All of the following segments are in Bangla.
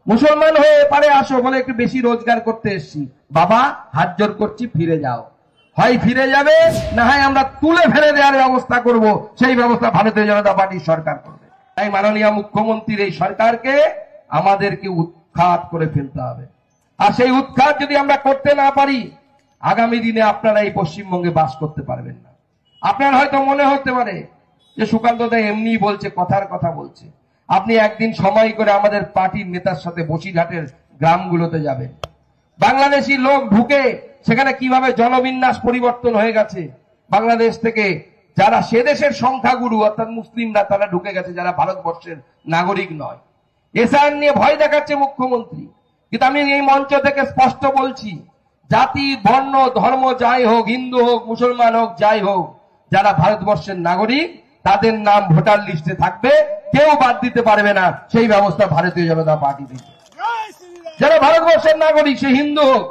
মুসলমান হয়ে এপারে আসো বলে একটু বেশি রোজগার করতে এসছি, বাবা হাত জোর করছি ফিরে যাও। হয় ফিরে যাবে, না হয় আমরা তুলে ফেলে দেওয়ার ব্যবস্থা করব, সেই ব্যবস্থা ভারতীয় জনতা পার্টির সরকার করবে। তাই মাননীয় মুখ্যমন্ত্রীর এই সরকারকে আমাদেরকে উৎখাত করে ফেলতে হবে। আর সেই উৎখাত যদি আমরা করতে না পারি, আগামী দিনে আপনারা এই পশ্চিমবঙ্গে বাস করতে পারবেন না। আপনার হয়তো মনে হতে পারে যে সুকান্ত দা এমনি বলছে, কথার কথা বলছে। আপনি একদিন সময় করে আমাদের পার্টির নেতার সাথে বসিরহাটের গ্রামগুলোতে যাবেন। বাংলাদেশি লোক ঢুকে সেখানে কিভাবে জনবিন্যাস পরিবর্তন হয়ে গেছে। বাংলাদেশ থেকে যারা সে দেশের সংখ্যাগুরু অর্থাৎ মুসলিমরা, তারা ঢুকে গেছে, যারা ভারতবর্ষের নাগরিক নয়। এসআর নিয়ে ভয় দেখাচ্ছে মুখ্যমন্ত্রী, কিন্তু আমি এই মঞ্চ থেকে স্পষ্ট বলছি, জাতি বর্ণ ধর্ম যাই হোক, হিন্দু হোক মুসলমান হোক যাই হোক, যারা ভারতবর্ষের নাগরিক তাদের নাম ভোটার লিস্টে থাকবে, কেউ বাদ দিতে পারবে না। সেই ব্যবস্থা ভারতীয় জনতা পার্টি দিবে। যারা ভারতবর্ষের নাগরিক, সে হিন্দু হোক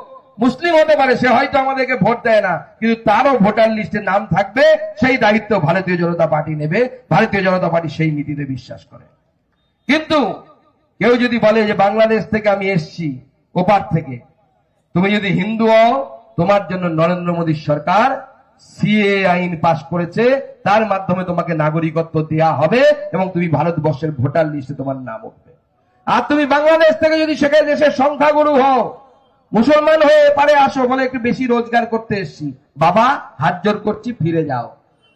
মুসলিম হতে পারে, সে হয়তো আমাদেরকে ভোট দেয় না, কিন্তু তারও ভোটার লিস্টে নাম থাকবে, সেই দায়িত্ব ভারতীয় জনতা পার্টি নেবে। ভারতীয় জনতা পার্টি সেই নীতিতে বিশ্বাস করে। কিন্তু কেউ যদি বলে যে বাংলাদেশ থেকে আমি এসছি, ওপার থেকে, তুমি যদি হিন্দু হও, তোমার জন্য নরেন্দ্র মোদীর সরকার সিএ আইন পাশ করেছে, তার মাধ্যমে তোমাকে নাগরিকত্ব দেয়া হবে এবং তুমি ভারতবর্ষের ভোটার লিস্টে তোমার নাম উঠবে। আর তুমি বাংলাদেশ থেকে যদি সেখানে দেশের সংখ্যাগুরু হও, মুসলমান হয়ে এপারে আসো বলে একটু বেশি রোজগার করতে এসছি, বাবা হাত জোর করছি ফিরে যাও।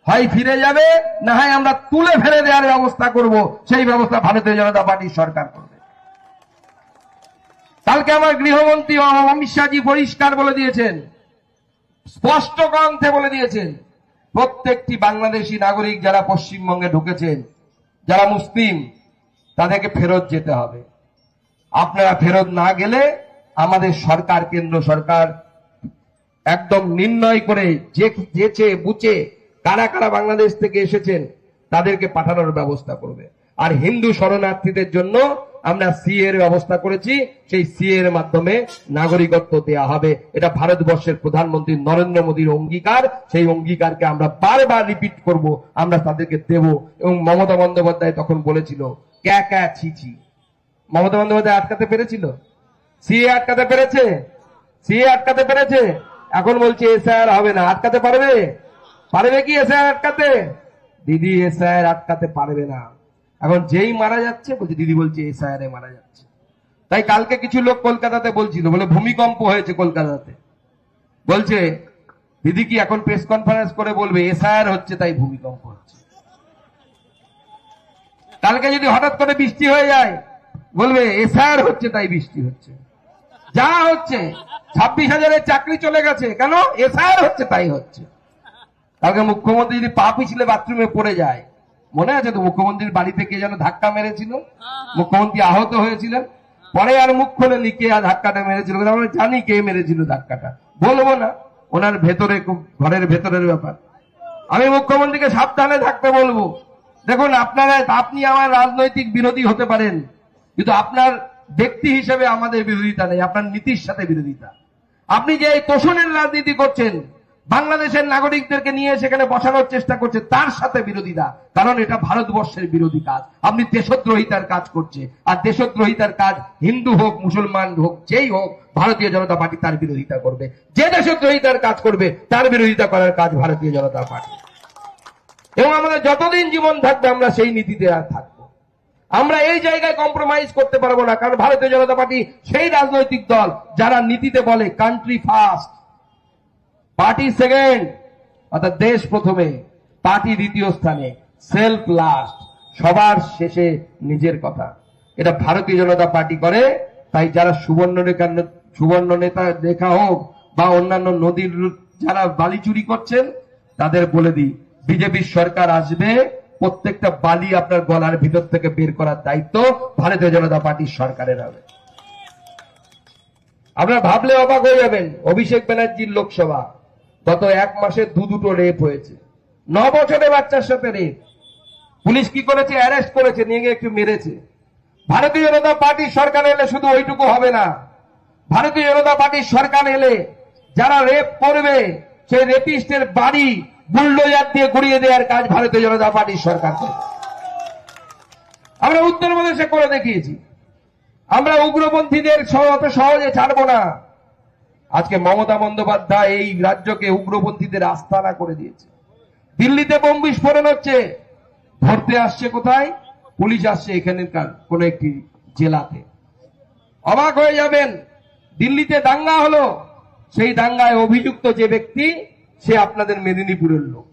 হয় ফিরে যাবে, না হয় আমরা তুলে ফেলে দেওয়ার ব্যবস্থা করব, সেই ব্যবস্থা ভারতীয় জনতা পার্টির সরকার করবে। কালকে আমার গৃহমন্ত্রী অমিত শাহজি পরিষ্কার বলে দিয়েছেন, স্পষ্ট কণ্ঠে বলে দিয়েছেন, প্রত্যেকটি বাংলাদেশি নাগরিক যারা পশ্চিমবঙ্গে ঢুকেছেন, যারা মুসলিম, তাদেরকে ফেরত যেতে হবে। আপনারা ফেরত না গেলে আমাদের সরকার, কেন্দ্র সরকার একদম নির্ণয় করে যেচে বুঝে কারা কারা বাংলাদেশ থেকে এসেছেন তাদেরকে পাঠানোর ব্যবস্থা করবে। আর হিন্দু শরণার্থীদের জন্য আমরা সিএ এর ব্যবস্থা করেছি, সেই সিএ এর মাধ্যমে নাগরিকত্ব দেয়া হবে। এটা ভারতবর্ষের প্রধানমন্ত্রী নরেন্দ্র মোদীর অঙ্গীকার। সেই অঙ্গীকারকে আমরা বারবার রিপিট করব, আমরা তাদেরকে দেব। এবং মমতা বন্দ্যোপাধ্যায় তখন বলেছিল ক্যা ক্যা ছি ছি। মমতা বন্দ্যোপাধ্যায় আটকাতে পেরেছিল? সিএ আটকাতে পেরেছে? সিএ আটকাতে পেরেছে? এখন বলছে এসআইআর হবে না। আটকাতে পারবে? পারবে কি এসআইআর আটকাতে? দিদি এসআইআর আটকাতে পারবে না। এখন যেই মারা যাচ্ছে বলছে, দিদি বলছে এসআইআর এ মারা যাচ্ছে। তাই কালকে কিছু লোক কলকাতাতে বলছিল, বলে ভূমিকম্প হয়েছে কলকাতাতে, বলছে দিদি কি এখন প্রেস কনফারেন্স করে বলবে এসআইআর হচ্ছে তাই ভূমিকম্প হচ্ছে। কালকে যদি হঠাৎ করে বৃষ্টি হয়ে যায়, বলবে এসআইআর হচ্ছে তাই বৃষ্টি হচ্ছে। যা হচ্ছে 26,000-এর চাকরি চলে গেছে, কেন? এসআইআর হচ্ছে তাই হচ্ছে। কালকে মুখ্যমন্ত্রী যদি পা পিছলে বাথরুমে পড়ে যায়, মনে আছে তো মুখ্যমন্ত্রীর বাড়িতে কে যেন ধাক্কা মেরেছিল, মুখ্যমন্ত্রী আহত হয়েছিলেন, পরে আর মুখ খোলেনি কে ধাক্কাটা মেরেছিল। আমরা জানি কে মেরেছিল ধাক্কাটা, বলবো না, ওনার ভেতরে, ঘরের ভেতরের ব্যাপার। আমি মুখ্যমন্ত্রীকে সাবধানে থাকতে বলবো। দেখুন, আপনি আমার রাজনৈতিক বিরোধী হতে পারেন, কিন্তু আপনার ব্যক্তি হিসেবে আমাদের বিরোধিতা নেই, আপনার নীতির সাথে বিরোধিতা। আপনি যে এই তোষণের রাজনীতি করছেন, বাংলাদেশের নাগরিকদেরকে নিয়ে সেখানে বসানোর চেষ্টা করছে, তার সাথে বিরোধিতা। কারণ এটা ভারতবর্ষের বিরোধী কাজ। আপনি দেশদ্রোহিতার কাজ করছে, আর দেশদ্রোহিতার কাজ হিন্দু হোক মুসলমান হোক যেই হোক, ভারতীয় জনতা পার্টি তার বিরোধিতা করবে। যে দেশদ্রোহিতার কাজ করবে তার বিরোধিতা করার কাজ ভারতীয় জনতা পার্টি। এবং আমাদের যতদিন জীবন থাকবে আমরা সেই নীতিতে আর থাকবো। আমরা এই জায়গায় কম্প্রোমাইজ করতে পারবো না, কারণ ভারতীয় জনতা পার্টি সেই রাজনৈতিক দল যারা নীতিতে বলে কান্ট্রি ফার্স্ট, পার্টি সেকেন্ড, অর্থাৎ দেশ প্রথমে, পার্টি দ্বিতীয় স্থানে, সেলফ লাস্ট, সবার শেষে নিজের কথা। এটা ভারতীয় জনতা পার্টি করে। তাই যারা সুবর্ণ নেতা রেখা হোক বা অন্যান্য নদীর যারা বালি চুরি করছেন, তাদের বলে দিই, বিজেপির সরকার আসবে, প্রত্যেকটা বালি আপনার গলার ভিতর থেকে বের করার দায়িত্ব ভারতীয় জনতা পার্টির সরকারের হবে। আপনারা ভাবলে অবাক হয়ে যাবেন, অভিষেক ব্যানার্জির লোকসভা গত 1 মাসে দুটো রেপ হয়েছে। 9 বছরের বাচ্চার সাথে রেপ। পুলিশ কি করেছে? অ্যারেস্ট করেছে, নিয়ে গিয়ে একটু মেরেছে। ভারতীয় জনতা পার্টির সরকার এলে শুধু ওইটুকু হবে না। ভারতীয় জনতা পার্টির সরকার এলে যারা রেপ করবে সেই রেপিস্টের বাড়ি বুলডোজার দিয়ে গুড়িয়ে দেওয়ার কাজ ভারতীয় জনতা পার্টির সরকার করবে। আমরা উত্তরপ্রদেশে করে দেখিয়েছি। আমরা উগ্রপন্থীদের অত সহজে ছাড়বো না। আজকে মমতা বন্দ্যোপাধ্যায় এই রাজ্যকে উগ্রপন্থীদের আস্তানা করে দিয়েছে। দিল্লিতে বোম বিস্ফোরণ হচ্ছে, ধরতে আসছে কোথায়? পুলিশ আসছে এখানকার কোন একটি জেলাতে। অবাক হয়ে যাবেন, দিল্লিতে দাঙ্গা হলো, সেই দাঙ্গায় অভিযুক্ত যে ব্যক্তি সে আপনাদের মেদিনীপুরের লোক।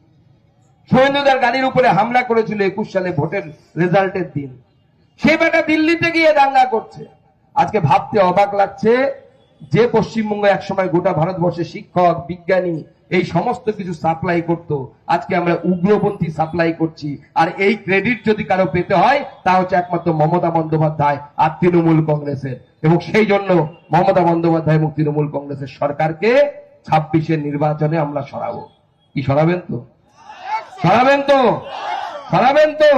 শুভেন্দুদার গাড়ির উপরে হামলা করেছিল 21 সালে ভোটের রেজাল্টের দিন, সে বেটা দিল্লিতে গিয়ে দাঙ্গা করছে। আজকে ভাবতে অবাক লাগছে যে পশ্চিমবঙ্গ একসময় গোটা ভারতবর্ষে শিক্ষক, বিজ্ঞানী এই সমস্ত কিছু সাপ্লাই করত, আজকে আমরা উগ্রপন্থী সাপ্লাই করছি। আর এই ক্রেডিট যদি কারো পেতে হয় তা হচ্ছে একমাত্র মমতা বন্দ্যোপাধ্যায় আর তৃণমূল কংগ্রেসের। এবং সেই জন্য মমতা বন্দ্যোপাধ্যায় এবং তৃণমূল কংগ্রেসের সরকারকে 26-এর নির্বাচনে আমরা সরাবো। কি সরাবেন তো? সরাবেন তো? সরাবেন তো?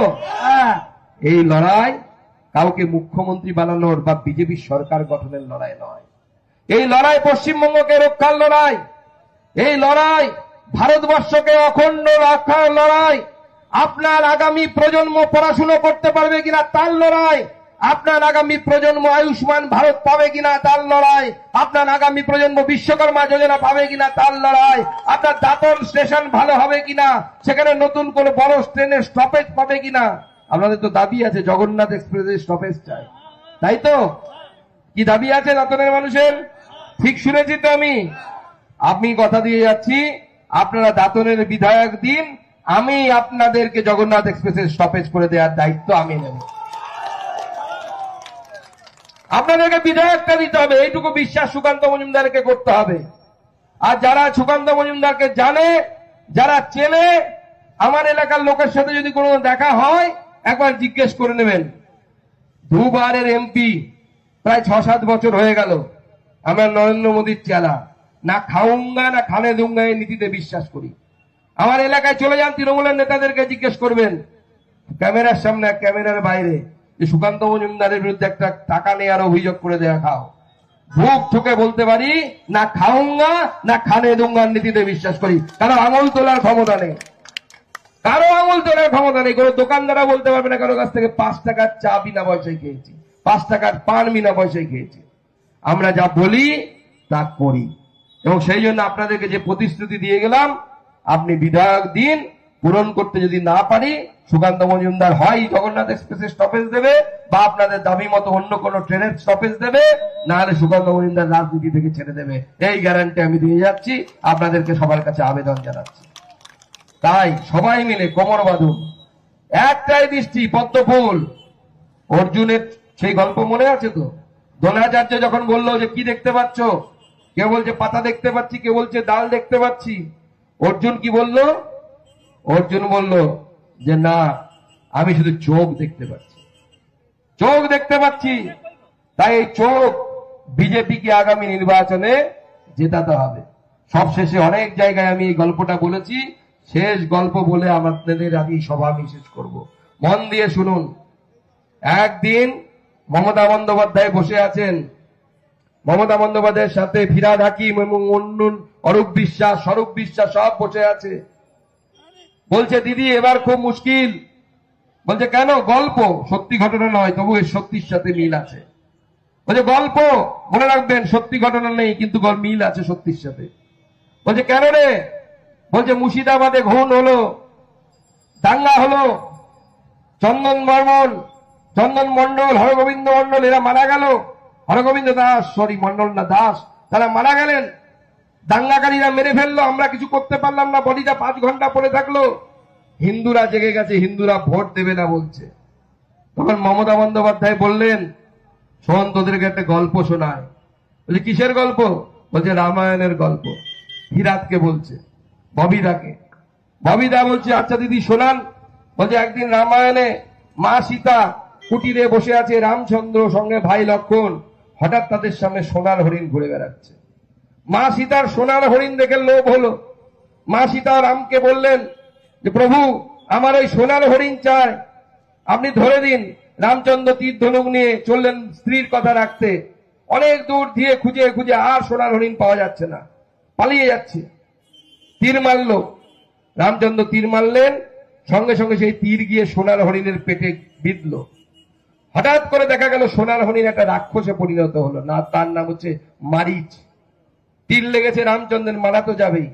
এই লড়াই কাউকে মুখ্যমন্ত্রী বানানোর বা বিজেপি সরকার গঠনের লড়াই নয়। এই লড়াই পশ্চিমবঙ্গকে রক্ষার লড়াই। এই লড়াই ভারতবর্ষকে অখণ্ড রক্ষার লড়াই। আপনার আগামী প্রজন্ম পড়াশুনো করতে পারবে কিনা তার লড়াই। আপনার আগামী প্রজন্ম আয়ুষ্মান ভারত পাবে কিনা তার লড়াই। আপনার আগামী প্রজন্ম বিশ্বকর্মা যোজনা পাবে কিনা তার লড়াই। আপনার দাঁতন স্টেশন ভালো হবে কিনা, সেখানে নতুন করে বড় ট্রেনের স্টপেজ পাবে কিনা। আপনাদের তো দাবি আছে জগন্নাথ এক্সপ্রেসের স্টপেজ চাই, তাই তো? কি দাবি আছে দাঁতনের মানুষের? ঠিক শুনেছি তো আমি কথা দিয়ে যাচ্ছি, আপনারা দাঁতনের বিধায়ক দিন, আমি আপনাদেরকে জগন্নাথ এক্সপ্রেসের স্টপেজ করে দেওয়ার দায়িত্ব আমি নেব। আপনাদেরকে বিধায়কটা দিতে হবে, এইটুকু বিশ্বাস সুকান্ত মজুমদারকে করতে হবে। আর যারা সুকান্ত মজুমদারকে জানে, যারা চেনে, আমার এলাকার লোকের সাথে যদি কোনো দেখা হয় একবার জিজ্ঞেস করে নেবেন। দুবারের এমপি, প্রায় 6-7 বছর হয়ে গেল। আমার নরেন্দ্র মোদীর চেলা, না খাউঙ্গা না খানে দুঙ্গা এই নীতিতে বিশ্বাস করি। আমার এলাকায় চলে যান, তৃণমূলের নেতাদেরকে জিজ্ঞেস করবেন ক্যামেরার সামনে ক্যামেরার বাইরে যে সুকান্ত মজুমদারের বিরুদ্ধে একটা টাকা নেওয়ার অভিযোগ করে দেয়া খাও। বুক ঠুকে বলতে পারি না খাউঙ্গা না খানে দুঙ্গার নীতিতে বিশ্বাস করি। কারো আঙুল তোলার ক্ষমতা নেই, কারো আঙুল তোলার ক্ষমতা নেই। কোনো দোকানদারা বলতে পারবে না কারো কাছ থেকে 5 টাকার চা বিনা পয়সায় খেয়েছি, 5 টাকার পান বিনা পয়সায় খেয়েছি। আমরা যা বলি তা করি। এবং সেই জন্য আপনাদেরকে যে প্রতিশ্রুতি দিয়ে গেলাম, আপনি বিধায়ক দিন, পূরণ করতে যদি না পারি, সুকান্ত মজুমদার হয় জগন্নাথ এক্সপ্রেসের স্টপেজ দেবে বা আপনাদের দাবি মতো অন্য কোন ট্রেনের স্টপেজ দেবে, না হলে সুকান্ত মজুমদার রাজনীতি থেকে ছেড়ে দেবে। এই গ্যারান্টি আমি দিয়ে যাচ্ছি, আপনাদেরকে সবার কাছে আবেদন জানাচ্ছি। তাই সবাই মিলে কোমর বাঁধুন, একটাই দৃষ্টি পদ্মফুল। অর্জুনের সেই গল্প মনে আছে তো? দ্রোণাচার্য যখন বললো যে কি দেখতে পাচ্ছ, কেউ বলছে পাতা দেখতে পাচ্ছি, কেউ বলছে ডাল দেখতে পাচ্ছি। অর্জুন কি বলল? অর্জুন বলল যে না, আমি শুধু চোখ দেখতে পাচ্ছি, চোখ দেখতে পাচ্ছি। তাই এই চোখ বিজেপিকে আগামী নির্বাচনে জেতাতে হবে। সবশেষে অনেক জায়গায় আমি এই গল্পটা বলেছি, শেষ গল্প বলে আমাদের আগে সভা আমি শেষ করব। মন দিয়ে শুনুন। একদিন মমতা বন্দ্যোপাধ্যায় বসে আছেন, মমতা বন্দ্যোপাধ্যায়ের সাথে ফিরহাদ হাকিম এবং অন্য অরূপ বিশ্বাস, স্বরূপ বিশ্বাস সব বসে আছে। বলছে দিদি এবার খুব মুশকিল। বলছে কেন? গল্প, সত্যি ঘটনা নয়, তবু এর সত্যির সাথে মিল আছে। বলছে গল্প, মনে রাখবেন সত্যি ঘটনা নেই কিন্তু মিল আছে সত্যির সাথে। বলছে কেন রে? বলছে মুর্শিদাবাদে খুন হলো, দাঙ্গা হলো, চন্দন বর্মন, চন্দন মন্ডল, হরগোবিন্দ মন্ডল এরা মারা গেল। হরগোবিন্দ দাস, সরি মন্ডল না, দাস, তারা মারা গেলেন। দাঙ্গাকারীরা মেরে ফেললো, আমরা কিছু করতে পারলাম না, বডিটা 5 ঘন্টা পড়ে থাকলো। হিন্দুরা জেগে গেছে, হিন্দুরা ভোট দেবে না বলছে। তখন মমতা বন্দ্যোপাধ্যায় বললেন শোন, তোদেরকে একটা গল্প শোনায়। বলছে কিসের গল্প? বলছে রামায়ণের গল্প। হিরাতকে বলছে, ববিদাকে। ববিদা বলছে আচ্ছা দিদি শোনান। বলছে একদিন রামায়ণে মা সীতা কুটিরে বসে আছে, রামচন্দ্র সঙ্গে ভাই লক্ষণ, হঠাৎ তাদের সামনে সোনার হরিণ ঘুরে বেড়াচ্ছে। মা সীতার সোনার হরিণ দেখে লোভ হলো। মা সীতা রামকে বললেন যে প্রভু আমার ওই সোনার হরিণ চাই, আপনি ধরে দিন। রামচন্দ্র তীর ধনুক নিয়ে চললেন স্ত্রীর কথা রাখতে। অনেক দূর দিয়ে খুঁজে খুঁজে আর সোনার হরিণ পাওয়া যাচ্ছে না, পালিয়ে যাচ্ছে। তীর মারল, রামচন্দ্র তীর মারলেন, সঙ্গে সঙ্গে সেই তীর গিয়ে সোনার হরিণের পেটে বিঁধল। হঠাৎ করে দেখা গেল সোনার হরিণ একটা রাক্ষসে পরিণত হলো, না তার নাম হচ্ছে মারিচ। তীর লেগেছে রামচন্দ্রের, মারা তো যাবেই।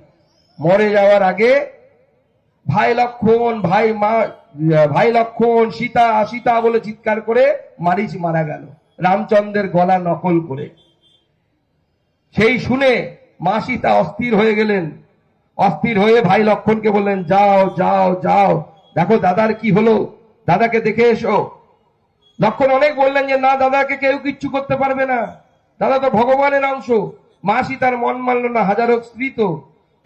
মরে যাওয়ার আগে ভাই লক্ষণ, ভাই লক্ষণ, সীতা সীতা বলে চিৎকার করে মারিচ মারা গেল রামচন্দ্রের গলা নকল করে। সেই শুনে মা সীতা অস্থির হয়ে গেলেন। অস্থির হয়ে ভাই লক্ষণকে বললেন, যাও যাও যাও, দেখো দাদার কি হলো, দাদাকে দেখে এসো। লক্ষণ অনেক বললেন যে না, দাদাকে কেউ কিচ্ছু করতে পারবে না, দাদা তো ভগবানের অংশ। মা সীতার মন মানল না, হাজারো স্ত্রী তো,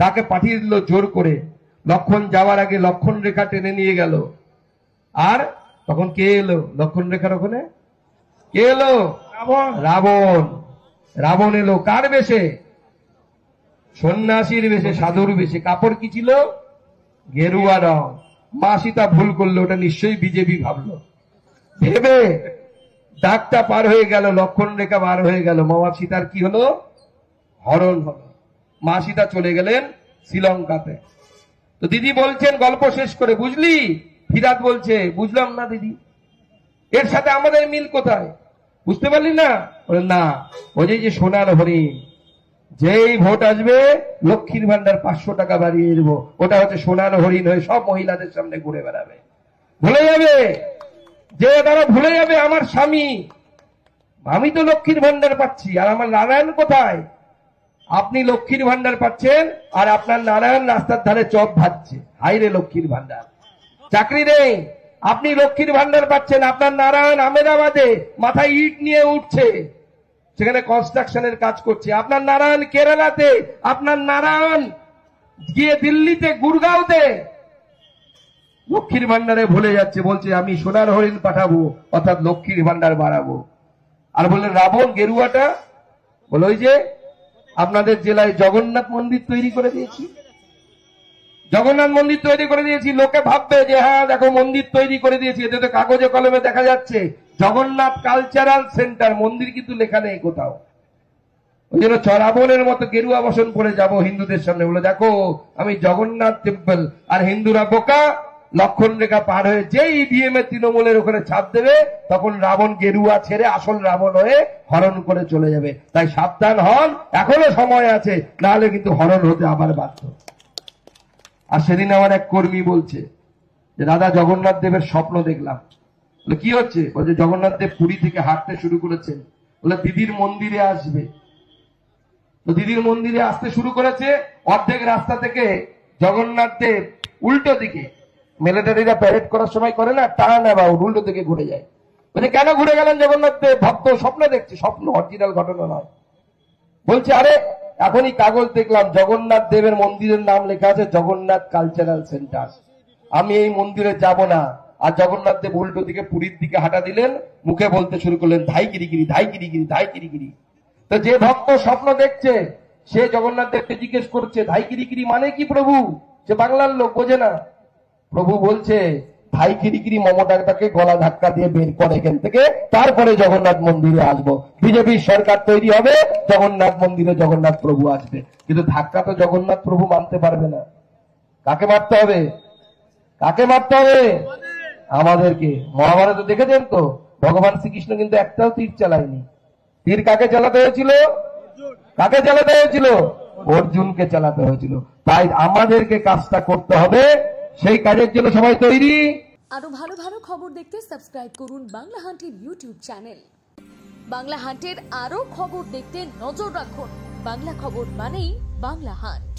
তাকে পাঠিয়ে দিল জোর করে। লক্ষণ যাওয়ার আগে লক্ষণ রেখা টেনে নিয়ে গেল। আর তখন কে এলো লক্ষণ রেখার ওখানে? কে এলো? রাবণ। রাবণ এলো কার বেশে? সন্ন্যাসীর বেশে, সাধুর বেশে। কাপড় কি ছিল? গেরুয়া রং। মা সীতা ভুল করলো, ওটা নিশ্চয়ই বিজেপি ভাবলো। ভেবে দাগটা পার হয়ে গেল, লক্ষণ রেখা পার হয়ে গেল। মা সীতার কি হলো? হরণ হলো। মা সীতা চলে গেলেন শ্রীলঙ্কাতে। তো দিদি বলছেন গল্প শেষ করে, বুঝলি? ফিরাত বলছে, বুঝলাম না দিদি, এর সাথে আমাদের মিল কোথায়? বুঝতে পারলি না? না, ওই যে সোনার হরিণ, যেই ভোট আসবে লক্ষ্মীর ভান্ডার 500 টাকা বাড়িয়ে দেবো, ওটা হচ্ছে সোনার হরিণ হয়ে সব মহিলাদের সামনে ঘুরে বেড়াবে। ভুলে যাবে যে, তারা ভুলে যাবে আমার স্বামী, আমি তো লক্ষ্মীর ভান্ডার পাচ্ছি, আর আমার নারায়ণ কোথায়? আপনি লক্ষ্মীর ভান্ডার পাচ্ছেন আর আপনার নারায়ণ রাস্তার ধারে চপ ভাজছে। হাইরে লক্ষ্মীর ভান্ডার। চাকরি নেই, আপনি লক্ষ্মীর ভান্ডার পাচ্ছেন, আপনার নারায়ণ আমেদাবাদে মাথায় ইট নিয়ে উঠছে, সেখানে কনস্ট্রাকশনের কাজ করছে। আপনার নারায়ণ কেরালাতে, আপনার নারায়ণ গিয়ে দিল্লিতে, গুড়গাঁওতে লক্ষ্মীর ভান্ডারে ভুলে যাচ্ছে। বলছে আমি সোনার হরিণ পাঠাবো, অর্থাৎ লক্ষ্মীর ভান্ডার বাড়াবো। আর বললেন রাবণ গেরুয়াটা, বলে ওই যে আপনাদের জেলায় জগন্নাথ মন্দির তৈরি করে দিয়েছি, জগন্নাথ মন্দির তৈরি করে দিয়েছি। লোকে ভাববে যে হ্যাঁ দেখো মন্দির তৈরি করে দিয়েছি, এতে তো কাগজে কলমে দেখা যাচ্ছে জগন্নাথ কালচারাল সেন্টার, মন্দির কিন্তু লেখা নেই কোথাও। ওই জন্য রাবণের মতো গেরুয়া বসন পরে যাব হিন্দুদের সামনে, বলে দেখো আমি জগন্নাথ টেম্পল। আর হিন্দুরা বোকা, লক্ষণ রেখা পার হয়ে যেই ইভিএম এর তৃণমূলের ওখানে ছাপ দেবে, তখন রাবণ গেরুয়া ছেড়ে আসল রাবণ হয়ে হরণ করে চলে যাবে। তাই সাবধান হন, এখনো সময় আছে, নাহলে কিন্তু হরণ হতে আবার বাধ্য। আর সেদিন আমার এক কর্মী বলছে যে দাদা জগন্নাথ দেবের স্বপ্ন দেখলাম। বলে কি হচ্ছে? বলছে জগন্নাথ দেব পুরী থেকে হাঁটতে শুরু করেছেন, বলে দিদির মন্দিরে আসবে। তো দিদির মন্দিরে আসতে শুরু করেছে, অর্ধেক রাস্তা থেকে জগন্নাথ দেব উল্টো দিকে, মিলিটারিরা প্যারেড করার সময় করে না, টার্ন অ্যাবাউট, উল্টো দিকে ঘুরে যায়। বলছে কেন ঘুরে গেলেন জগন্নাথ দেব? ভক্ত স্বপ্ন দেখছে, স্বপ্ন, অরিজিনাল ঘটনা নয়। বলছে আরে এখনই কাগজ দেখলাম জগন্নাথ দেবের মন্দিরের নাম লেখা আছে জগন্নাথ কালচারাল সেন্টার, আমি এই মন্দিরে যাব না। আর জগন্নাথ দেব উল্টো দিকে পুরীর দিকে হাঁটা দিলেন, মুখে বলতে শুরু করলেন ধাই গিরিগিরি, ধাই গিরিগিরি, ধাই গিরিগিরি। তো যে ভক্ত স্বপ্ন দেখছে সে জগন্নাথ দেবকে জিজ্ঞেস করছে ধাই গিরিগিরি মানে কি প্রভু? সে বাংলার লোক, বোঝে না। প্রভু বলছে ধাই গিরিগিরি মমতাকে গলা ধাক্কা দিয়ে বের করে এখান থেকে, তারপরে জগন্নাথ মন্দিরে আসবো। বিজেপির সরকার তৈরি হবে, জগন্নাথ মন্দিরে জগন্নাথ প্রভু আসবে। কিন্তু ধাক্কা তো জগন্নাথ প্রভু মানতে পারবে না। কাকে মারতে হবে? কাকে মারতে হবে? আমাদেরকে। মহাভারতে দেখেছেন তো, ভগবান শ্রীকৃষ্ণ কিন্তু একটাও তীর চালায়নি। তীর কাকে চালাতে হয়েছিল? কাকে চালাতে হয়েছিল? অর্জুনকে চালাতে হয়েছিল। তাই আমাদেরকে কাজটা করতে হবে, সেই কাজের জন্য সবাই তৈরি। আরো ভালো ভালো খবর দেখতে সাবস্ক্রাইব করুন বাংলা হান্টের ইউটিউব চ্যানেল। বাংলা হান্টের আরো খবর দেখতে নজর রাখুন। বাংলা খবর মানেই বাংলা হান্ট।